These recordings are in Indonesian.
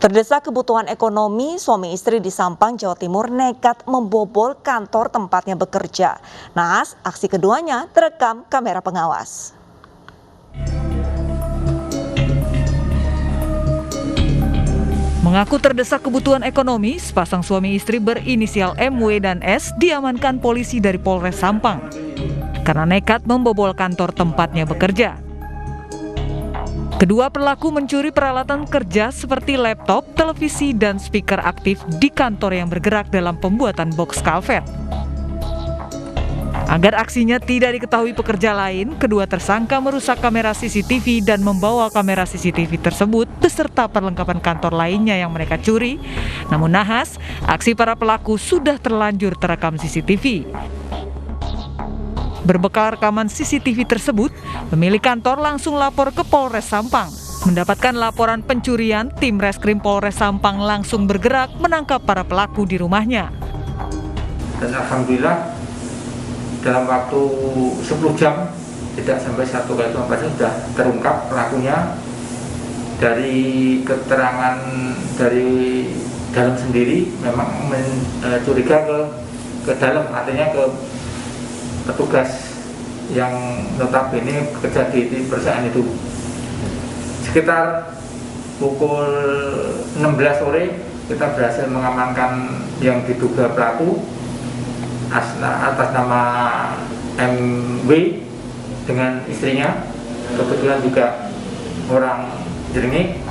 Terdesak kebutuhan ekonomi, suami istri di Sampang, Jawa Timur nekat membobol kantor tempatnya bekerja. Naas, aksi keduanya terekam kamera pengawas. Mengaku terdesak kebutuhan ekonomi, sepasang suami istri berinisial MW dan S diamankan polisi dari Polres Sampang karena nekat membobol kantor tempatnya bekerja. Kedua pelaku mencuri peralatan kerja seperti laptop, televisi, dan speaker aktif di kantor yang bergerak dalam pembuatan box culvert. Agar aksinya tidak diketahui pekerja lain, kedua tersangka merusak kamera CCTV dan membawa kamera CCTV tersebut beserta perlengkapan kantor lainnya yang mereka curi. Namun nahas, aksi para pelaku sudah terlanjur terekam CCTV. Berbekal rekaman CCTV tersebut, pemilik kantor langsung lapor ke Polres Sampang. Mendapatkan laporan pencurian, tim Reskrim Polres Sampang langsung bergerak menangkap para pelaku di rumahnya. Dan alhamdulillah dalam waktu 10 jam, tidak sampai 1 kali sudah terungkap pelakunya. Dari keterangan dari dalam sendiri memang mencuriga ke dalam, artinya ke petugas yang notabene bekerja di perusahaan itu. Sekitar pukul 16 sore kita berhasil mengamankan yang diduga pelaku atas nama MW dengan istrinya, kebetulan juga orang Jrengik.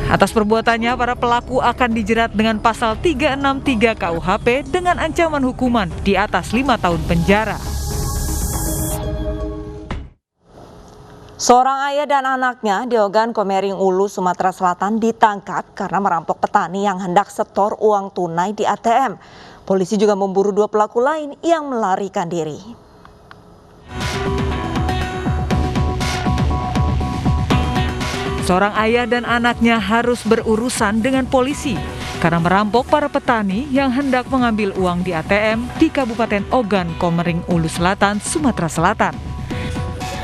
Atas perbuatannya, para pelaku akan dijerat dengan pasal 363 KUHP dengan ancaman hukuman di atas 5 tahun penjara. Seorang ayah dan anaknya di Ogan Komering Ulu, Sumatera Selatan ditangkap karena merampok petani yang hendak setor uang tunai di ATM. Polisi juga memburu 2 pelaku lain yang melarikan diri. Seorang ayah dan anaknya harus berurusan dengan polisi karena merampok para petani yang hendak mengambil uang di ATM di Kabupaten Ogan Komering Ulu Selatan, Sumatera Selatan.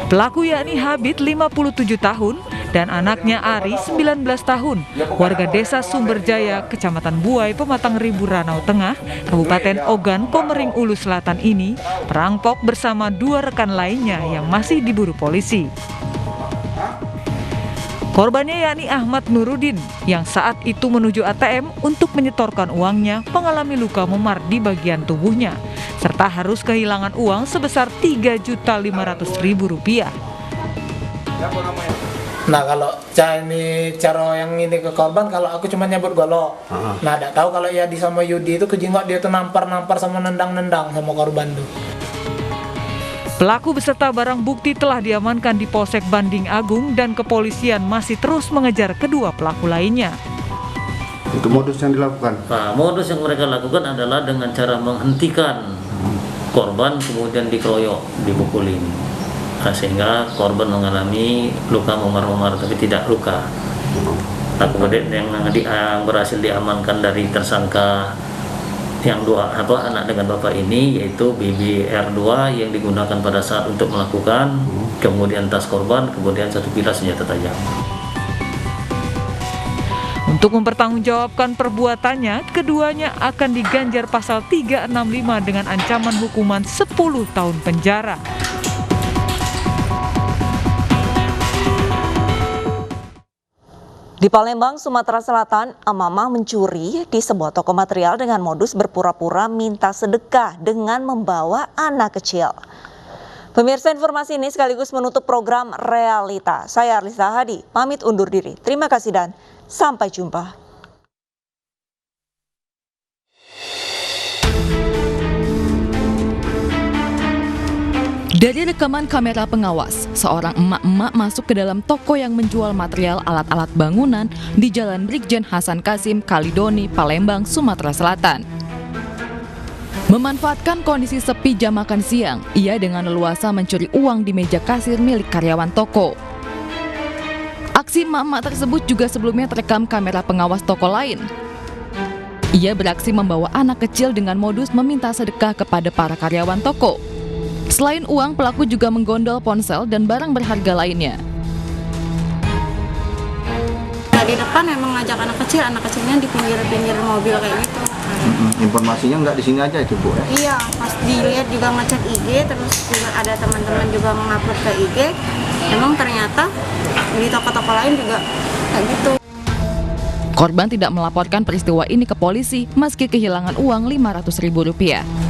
Pelaku yakni Habib 57 tahun dan anaknya Ari 19 tahun, warga desa Sumberjaya, Kecamatan Buai, Pematang Ribu, Ranau Tengah, Kabupaten Ogan Komering Ulu Selatan ini merampok bersama 2 rekan lainnya yang masih diburu polisi. Korbannya yakni Ahmad Nurudin yang saat itu menuju ATM untuk menyetorkan uangnya mengalami luka memar di bagian tubuhnya serta harus kehilangan uang sebesar Rp3.500.000. Nah kalau cara yang ini ke korban, kalau aku cuma nyebut golok. Nah tidak tahu kalau ya di sama Yudi itu kejengok dia tuh nampar sama nendang sama korban tuh. Pelaku beserta barang bukti telah diamankan di Polsek Banding Agung dan kepolisian masih terus mengejar kedua pelaku lainnya. Itu modus yang dilakukan? Nah, modus yang mereka lakukan adalah dengan cara menghentikan korban kemudian dikeroyok, dipukulin. Nah, sehingga korban mengalami luka memar-memar tapi tidak luka. Nah, kemudian yang berhasil diamankan dari tersangka yang 2 anak dengan bapak ini yaitu BBR2 yang digunakan pada saat untuk melakukan, kemudian tas korban, kemudian 1 bilah senjata tajam. Untuk mempertanggungjawabkan perbuatannya, keduanya akan diganjar pasal 365 dengan ancaman hukuman 10 tahun penjara. Di Palembang, Sumatera Selatan, emak-emak mencuri di sebuah toko material dengan modus berpura-pura minta sedekah dengan membawa anak kecil. Pemirsa, informasi ini sekaligus menutup program Realita. Saya Arlisa Hadi, pamit undur diri. Terima kasih dan sampai jumpa. Dari rekaman kamera pengawas, seorang emak-emak masuk ke dalam toko yang menjual material alat-alat bangunan di Jalan Brigjen Hasan Kasim, Kalidoni, Palembang, Sumatera Selatan. Memanfaatkan kondisi sepi jam makan siang, ia dengan leluasa mencuri uang di meja kasir milik karyawan toko. Aksi emak-emak tersebut juga sebelumnya terekam kamera pengawas toko lain. Ia beraksi membawa anak kecil dengan modus meminta sedekah kepada para karyawan toko. Selain uang, pelaku juga menggondol ponsel dan barang berharga lainnya. Dia dari depan memang ngajak anak kecilnya di pinggir-pinggir mobil kayak gitu. Informasinya nggak di sini aja itu Bu ya? Iya, pas dilihat juga ngecek IG, terus juga ada teman-teman juga mengupload ke IG, memang ternyata di toko-toko lain juga kayak gitu. Korban tidak melaporkan peristiwa ini ke polisi meski kehilangan uang Rp500.000.